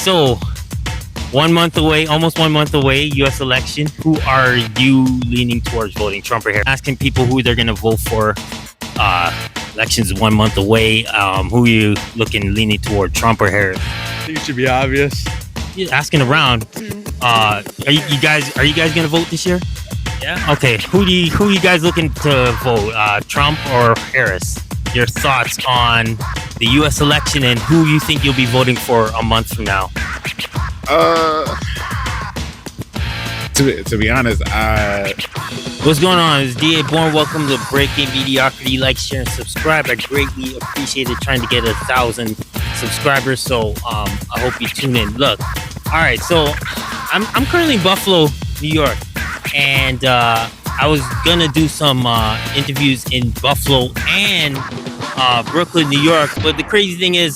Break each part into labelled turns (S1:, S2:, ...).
S1: So 1 month away, almost 1 month away, U.S. election. Who are you leaning towards voting, Trump or Harris? Asking people who they're going to vote for. Elections 1 month away. Who are you leaning toward, Trump or Harris?
S2: I think it should be obvious.
S1: You're asking around. Are you guys going to vote this year? Yeah. Okay. Who you guys looking to vote? Trump or Harris? Your thoughts on the U.S. election and who you think you'll be voting for a month from now?
S3: To be honest,
S1: What's going on? It's D.A. Born. Welcome to Breaking Mediocrity. Like, share, and subscribe. I greatly appreciate it. Trying to get 1,000 subscribers, so I hope you tune in. Look, all right. So I'm currently in Buffalo, New York, and I was gonna do some interviews in Buffalo and Brooklyn, New York. But the crazy thing is,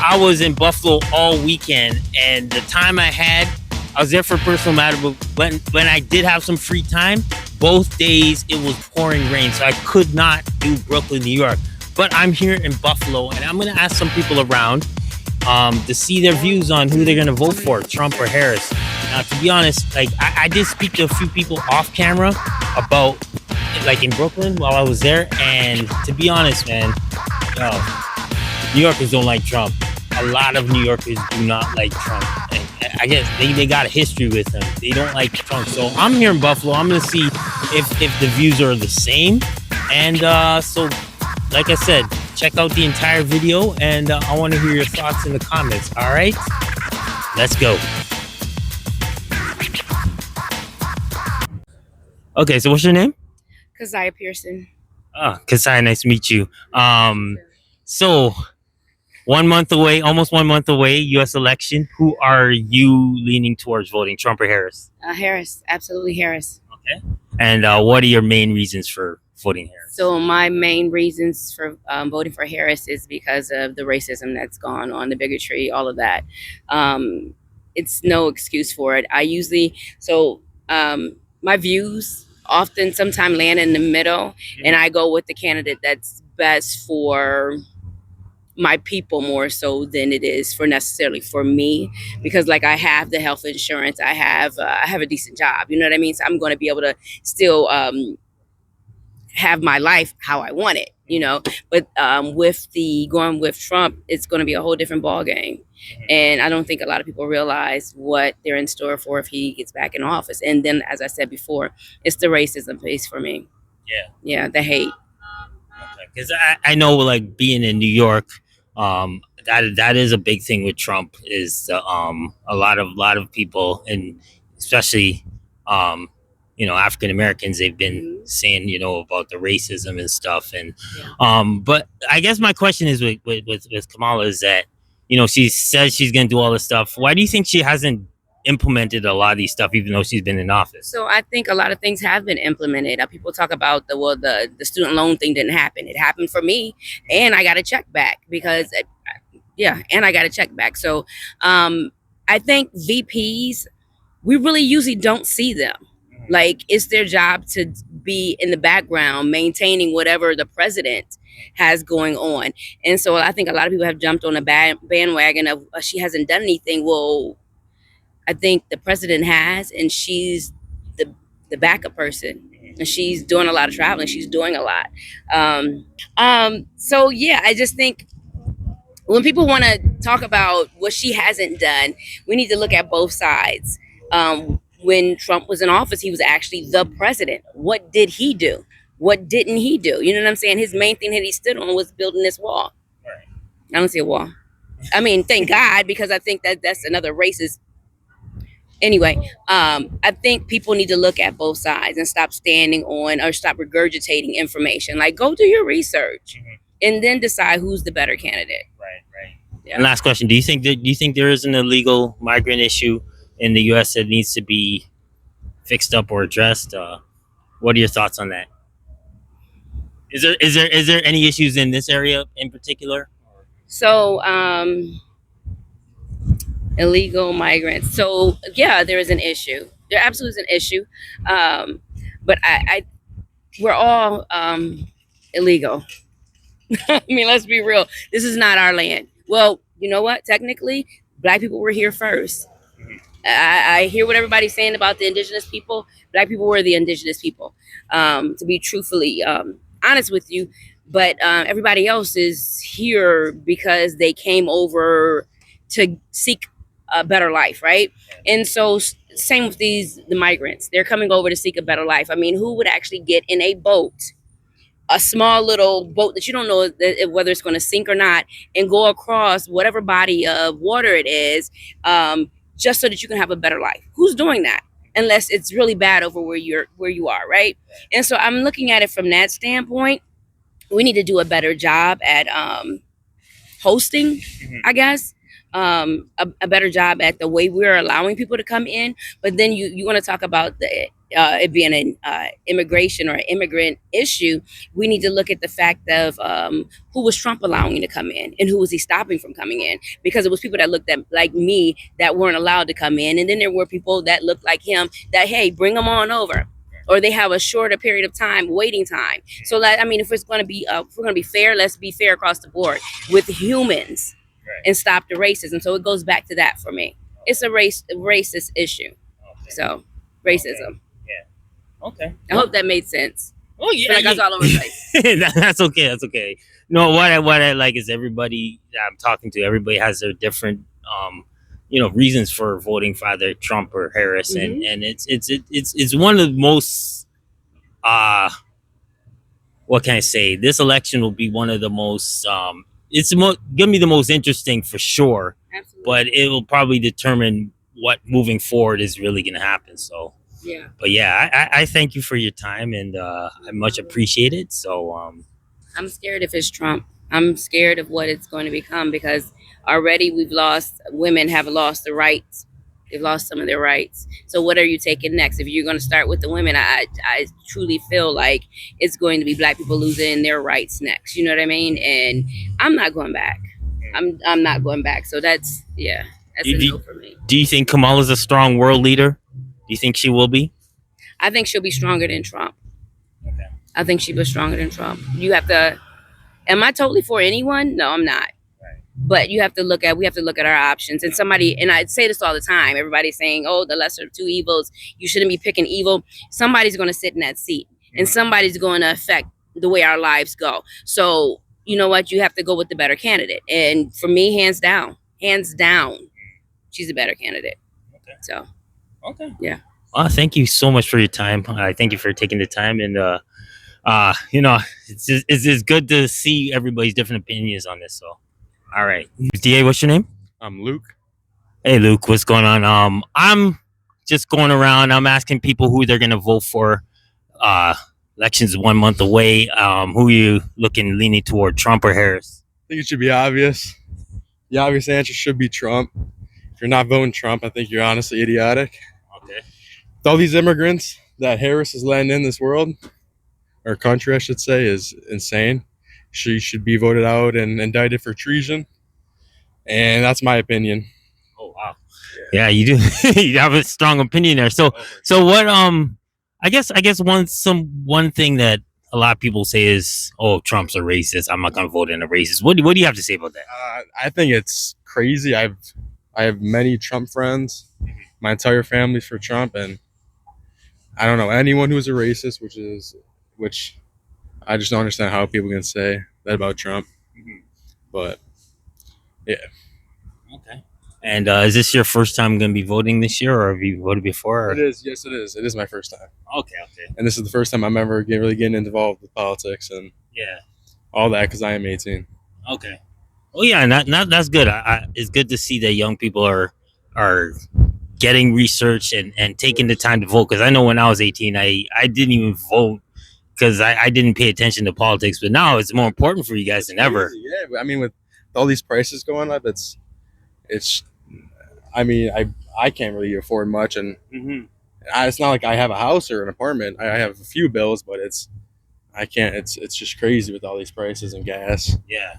S1: I was in Buffalo all weekend, and the time I had, I was there for a personal matter. But when I did have some free time, both days it was pouring rain, so I could not do Brooklyn, New York. But I'm here in Buffalo, and I'm gonna ask some people around to see their views on who they're gonna vote for, Trump or Harris. Now, to be honest, like I did speak to a few people off camera about, like, in Brooklyn while I was there, and to be honest, man, New Yorkers don't like Trump. A lot of New Yorkers do not like Trump. And I guess they got a history with him. They don't like Trump. So I'm here in Buffalo. I'm gonna see if the views are the same. And so, like I said, check out the entire video, and I want to hear your thoughts in the comments. All right, let's go. Okay, so what's your name?
S4: Kaziah Pearson.
S1: Oh, Kaziah, nice to meet you. So 1 month away, almost 1 month away, U.S. election. Who are you leaning towards voting, Trump or Harris?
S4: Harris, absolutely Harris.
S1: Okay. And what are your main reasons for voting Harris?
S4: So my main reasons for voting for Harris is because of the racism that's gone on, the bigotry, all of that. It's no excuse for it. My views often sometimes land in the middle, and I go with the candidate that's best for my people more so than it is for necessarily for me, because like I have the health insurance, I have a decent job, you know what I mean? So I'm going to be able to still have my life how I want it, you know. But with the going with Trump, it's going to be a whole different ball game. And I don't think a lot of people realize what they're in store for if he gets back in office. And then, as I said before, it's the racism piece for me. Yeah, the hate.
S1: Because I know, like, being in New York, that is a big thing with Trump. Is a lot of people, and especially African Americans, they've been saying about the racism and stuff. And but I guess my question is with Kamala is that she says she's going to do all this stuff. Why do you think she hasn't implemented a lot of these stuff, even though she's been in office?
S4: So I think a lot of things have been implemented. People talk about the student loan thing didn't happen. It happened for me, and I got a check back because, and I got a check back. So I think VPs, we really usually don't see them. Like, it's their job to be in the background, maintaining whatever the president has going on. And so I think a lot of people have jumped on a bandwagon of she hasn't done anything. Well, I think the president has, and she's the backup person, and she's doing a lot of traveling. She's doing a lot. So yeah, I just think when people want to talk about what she hasn't done, we need to look at both sides. When Trump was in office, he was actually the president. What did he do? What didn't he do? You know what I'm saying? His main thing that he stood on was building this wall. Right. I don't see a wall. I mean, thank God, because I think that's another racist. Anyway, I think people need to look at both sides and stop standing on or stop regurgitating information. Like, go do your research and then decide who's the better candidate.
S1: Right. Yeah. And last question: Do you think there is an illegal migrant issue in the U.S. that needs to be fixed up or addressed? What are your thoughts on that? Is there any issues in this area in particular?
S4: So, illegal migrants. So yeah, there is an issue. There absolutely is an issue. But we're all illegal. I mean, let's be real. This is not our land. Well, you know what? Technically, Black people were here first. I hear what everybody's saying about the indigenous people. Black people were the indigenous people, to be truthfully honest with you. But everybody else is here because they came over to seek a better life, right? And so, same with the migrants. They're coming over to seek a better life. I mean, who would actually get in a boat, a small little boat that you don't know whether it's going to sink or not, and go across whatever body of water it is, just so that you can have a better life? Who's doing that? Unless it's really bad over where you are, right? And so I'm looking at it from that standpoint. We need to do a better job at hosting, I guess. A better job at the way we're allowing people to come in. But then you want to talk about it being an immigration or an immigrant issue. We need to look at the fact of who was Trump allowing to come in and who was he stopping from coming in, because it was people that looked like me that weren't allowed to come in, and then there were people that looked like him that, hey, bring them on over, or they have a shorter period of time, waiting time. So that, I mean, if we're going to be fair, let's be fair across the board with humans, and stop the racism. So it goes back to that for me. It's a racist issue. So racism.
S1: Okay.
S4: I hope that made sense.
S1: Oh yeah,
S4: like I was all over the place.
S1: That's okay. That's okay. No, what I like is everybody that I'm talking to, everybody has their different reasons for voting for either Trump or Harris, and it's one of the most what can I say? This election will be one of the most it's gonna be the most interesting for sure.
S4: Absolutely.
S1: But it will probably determine what moving forward is really going to happen. So
S4: yeah.
S1: But yeah, I thank you for your time, and I much appreciate it. So
S4: I'm scared if it's Trump. I'm scared of what it's going to become, because already women have lost the rights. They've lost some of their rights. So what are you taking next? If you're going to start with the women, I truly feel like it's going to be Black people losing their rights next. You know what I mean? And I'm not going back. I'm not going back. So that's a no for me.
S1: Do you think Kamala's a strong world leader? Do you think she will be?
S4: I think she'll be stronger than Trump.
S1: Okay.
S4: I think she'll be stronger than Trump. You have to. Am I totally for anyone? No, I'm not. But we have to look at our options. And I say this all the time. Everybody's saying, oh, the lesser of two evils. You shouldn't be picking evil. Somebody's going to sit in that seat, and somebody's going to affect the way our lives go. So you know what? You have to go with the better candidate. And for me, hands down, she's a better candidate.
S1: Okay.
S4: So.
S1: Okay.
S4: Yeah.
S1: Thank you so much for your time. Thank you for taking the time, and it's good to see everybody's different opinions on this. So. All right. DA, what's your name?
S2: I'm Luke.
S1: Hey, Luke, what's going on? I'm just going around. I'm asking people who they're going to vote for. Election's 1 month away. Who are you leaning toward, Trump or Harris?
S2: I think it should be obvious. The obvious answer should be Trump. If you're not voting Trump, I think you're honestly idiotic.
S1: Okay.
S2: With all these immigrants that Harris is letting in this world, or country, I should say, is insane. She should be voted out and indicted for treason. And that's my opinion.
S1: Oh wow. Yeah, you do. You have a strong opinion there. So what? I guess one thing that a lot of people say is, "Oh, Trump's a racist. I'm not going to vote in a racist." What do you have to say about that?
S2: I think it's crazy. I have many Trump friends. My entire family's for Trump, and I don't know anyone who's a racist, which I just don't understand how people can say that about Trump. But yeah.
S1: Okay. And is this your first time going to be voting this year, or have you voted before? Or?
S2: It is. Yes, it is. It is my first time.
S1: Okay.
S2: And this is the first time I'm ever really getting involved with politics and all that, because I am 18.
S1: Okay. Oh yeah, and that's good. It's good to see that young people are getting research and taking the time to vote. Because I know when I was 18, I didn't even vote because I didn't pay attention to politics. But now it's more important for you guys than ever.
S2: Yeah, I mean, with all these prices going up, it's. I mean, I can't really afford much, and it's not like I have a house or an apartment. I have a few bills, but I can't. It's just crazy with all these prices and gas.
S1: Yeah.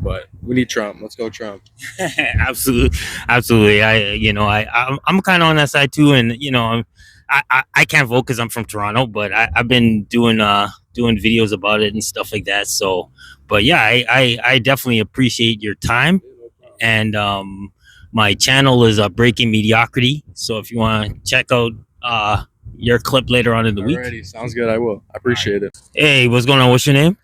S2: But we need Trump. Let's go Trump.
S1: Absolutely. I'm kind of on that side too, and I can't vote because I'm from Toronto, but I've been doing videos about it and stuff like that. So, but yeah, I definitely appreciate your time, and My channel is Breaking Mediocrity. So if you want to check out your clip later on in the week.
S2: Alrighty, sounds good. I will. I appreciate it.
S1: Hey, what's going on? What's your name?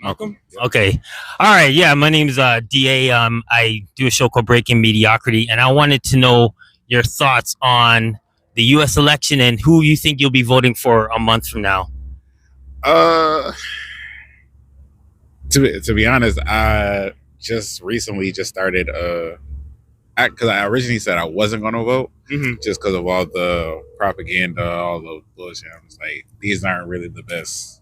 S3: Malcolm. Yeah.
S1: Okay. All right. Yeah, my name's DA. I do a show called Breaking Mediocrity, and I wanted to know your thoughts on the U.S. election and who you think you'll be voting for a month from now.
S3: To be honest, I just recently started because I originally said I wasn't going to vote just because of all the propaganda, all the bullshit. I was like, these aren't really the best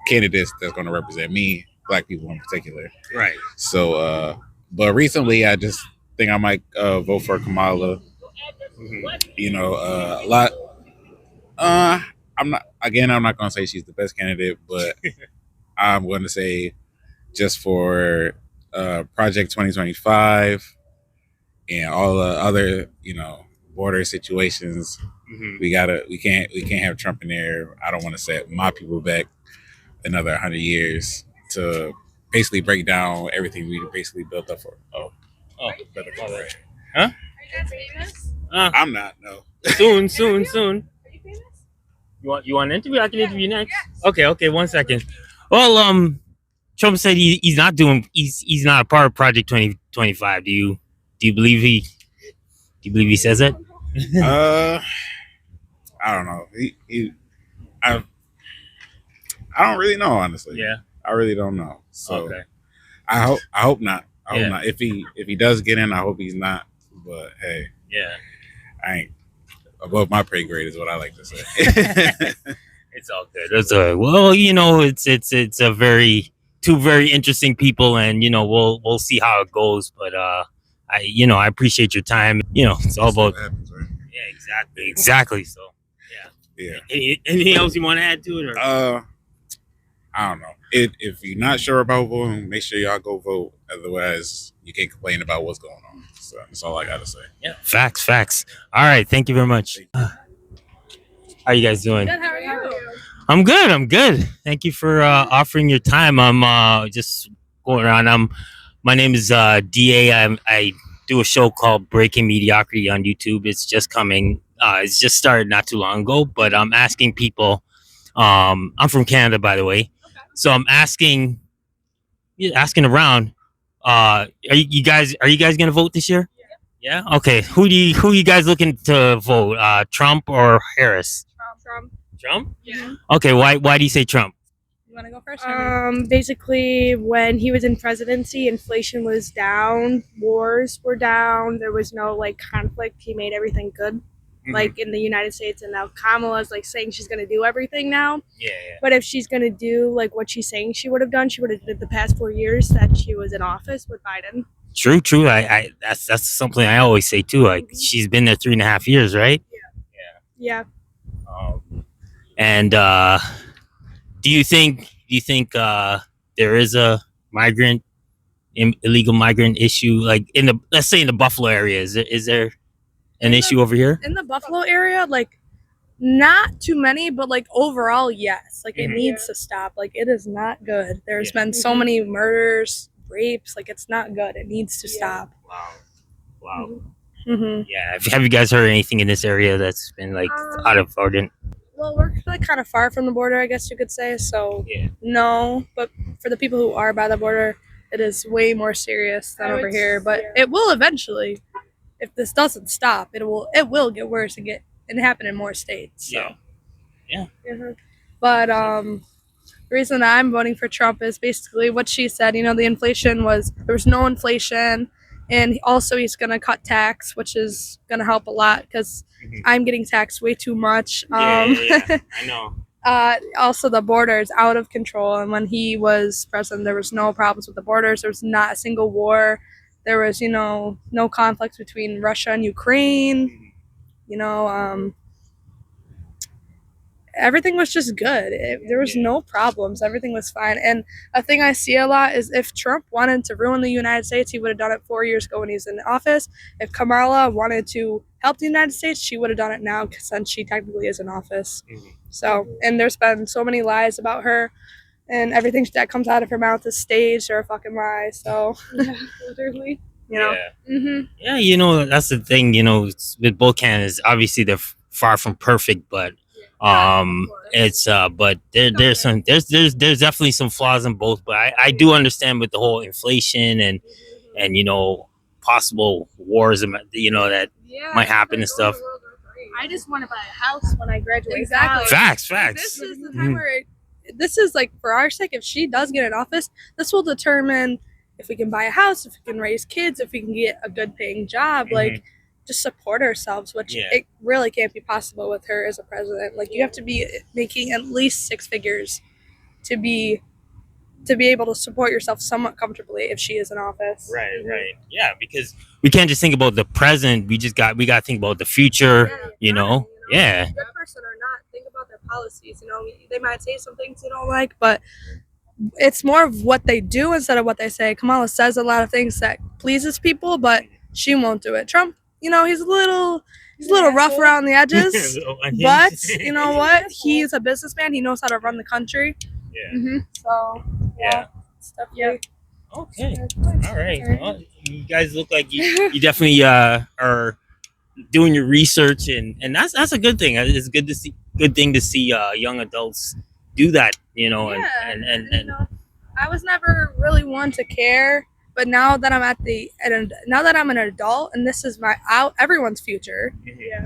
S3: candidates that's going to represent me, black people in particular.
S1: Right.
S3: So, but recently I just think I might vote for Kamala. You know, a lot. I'm not going to say she's the best candidate, but I'm going to say just for Project 2025 and all the other, border situations, we can't have Trump in there. I don't want to set my people back another 100 years to basically break down everything we basically built up for. Better corporation.
S1: Huh?
S5: Are you guys famous?
S3: I'm not. No.
S1: Soon.
S5: Are you famous?
S1: You want an interview? I can interview next. Okay. 1 second. Well, Trump said he's not a part of Project 2025. Do you believe he says that?
S3: I don't know. I don't really know, honestly.
S1: Yeah.
S3: I really don't know. So
S1: Okay.
S3: I hope not. I
S1: Yeah.
S3: hope not. If he does get in, I hope he's not. But hey,
S1: Yeah.
S3: I ain't above my pay grade is what I like to say.
S1: It's all good. It's well, it's a two very interesting people, and we'll see how it goes. But I appreciate your time. It's all about
S3: What happens, right?
S1: yeah, exactly. So
S3: Yeah.
S1: anything else you want to add to it? Or?
S3: I don't know. If you're not sure about voting, make sure y'all go vote. Otherwise, you can't complain about what's going on. So that's all I gotta say.
S1: Yeah, facts. All right, thank you very much. How you guys doing?
S5: Good, how are you?
S1: I'm good. Thank you for offering your time. I'm just going around. My name is DA. I do a show called Breaking Mediocrity on YouTube. It's just coming. It's just started not too long ago. But I'm asking people. I'm from Canada, by the way. So I'm asking around. Are you guys gonna vote this year? Yeah. Okay. Who you guys looking to vote? Trump or Harris? Trump?
S5: Yeah.
S1: Okay. Why do you say Trump?
S5: You want to go first?
S6: Basically, when he was in presidency, inflation was down, wars were down, there was no conflict. He made everything good, like in the United States. And now Kamala's saying she's gonna do everything now.
S1: Yeah.
S6: But if she's gonna do what she's saying she would have done, she would have did the past 4 years that she was in office with Biden.
S1: True. I that's something I always say too. Like she's been there 3.5 years, right?
S6: Yeah.
S1: And do you think there is a illegal migrant issue like let's say in the Buffalo area? Is there an issue over here?
S6: In the Buffalo area, not too many, but overall, yes. It needs to stop. It is not good. There's been so many murders, rapes. It's not good. It needs to stop.
S1: Wow.
S6: Mm-hmm.
S1: Yeah. Have you guys heard anything in this area that's been out of order?
S6: Well, we're kind of far from the border, I guess you could say. So
S1: Yeah.
S6: no, but for the people who are by the border, it is way more serious than over here. But it will eventually, if this doesn't stop, it will get worse and happen in more states. So.
S1: Yeah.
S6: Mhm. But the reason that I'm voting for Trump is basically what she said. The inflation there was no inflation, and also he's gonna cut tax, which is gonna help a lot because I'm getting taxed way too much.
S1: I know.
S6: Also, the border is out of control, and when he was president, there was no problems with the borders. There was not a single war. There was, no conflicts between Russia and Ukraine. Everything was just good. There was no problems. Everything was fine. And a thing I see a lot is if Trump wanted to ruin the United States, he would have done it 4 years ago when he was in office. If Kamala wanted to help the United States, she would have done it now since she technically is in office. So, and there's been so many lies about her, and everything that comes out of her mouth is staged or a fucking lie. So,
S5: Yeah, literally.
S6: You know.
S1: Yeah, you know, that's the thing. You know, with both candidates, obviously they're far from perfect, but it's but there's definitely some flaws in both. But I do understand with the whole inflation and you know possible wars, you know, that might happen and stuff.
S6: I just want to buy a house when I graduate.
S5: Exactly.
S1: Facts.
S6: This is the time where this is like for our sake. If she does get in office, this will determine if we can buy a house, if we can raise kids, if we can get a good paying job, like just support ourselves, which it really can't be possible with her as a president. Like you have to be making at least 6 figures to be able to support yourself somewhat comfortably if she is in office.
S1: Right. Yeah, because we can't just think about the present. We got to think about the future. You know. Yeah.
S6: Good person or not, think about their policies. You know, they might say some things you don't like, but it's more of what they do instead of what they say. Kamala says a lot of things that pleases people, but she won't do it. Trump, you know, he's a little rough around the edges, but you know what? He's a businessman. He knows how to run the country.
S1: Yeah.
S6: So
S1: Yeah.
S6: stuff. Yeah.
S1: Okay. All right. Well, you guys look like you definitely are doing your research, and that's a good thing. It's good thing to see young adults do that. You know, and
S6: you know, I was never really one to care, but now that I'm now that I'm an adult and this is everyone's future,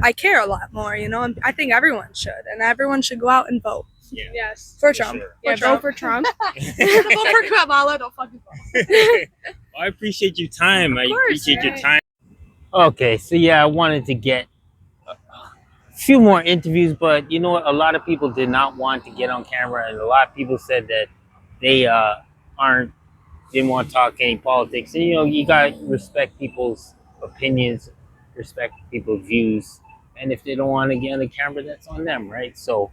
S6: I care a lot more. You know, and I think everyone should, and everyone should go out and vote.
S1: Yeah.
S6: Yes. For Trump.
S1: Sure.
S6: Yeah, vote for Trump. Vote for Kamala. Don't fucking vote.
S1: I appreciate your time. I
S6: course,
S1: appreciate your time. Okay, so yeah, I wanted to get a few more interviews, but you know what? A lot of people did not want to get on camera, and a lot of people said that they didn't want to talk any politics. And you know, you gotta respect people's opinions, respect people's views, and if they don't want to get on the camera, that's on them, right? So.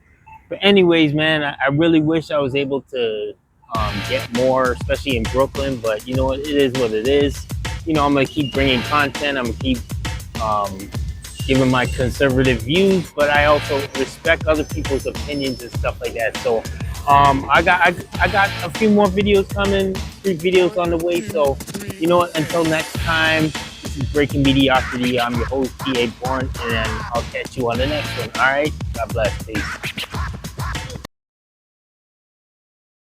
S1: But anyways, man, I really wish I was able to get more, especially in Brooklyn. But you know what? It is what it is. You know, I'm going to keep bringing content. I'm going to keep giving my conservative views. But I also respect other people's opinions and stuff like that. So I got a few more videos coming, 3 videos on the way. So, you know what? Until next time, this is Breaking Mediocrity. I'm your host, T.A. Bourne. And I'll catch you on the next one. All right? God bless. Peace.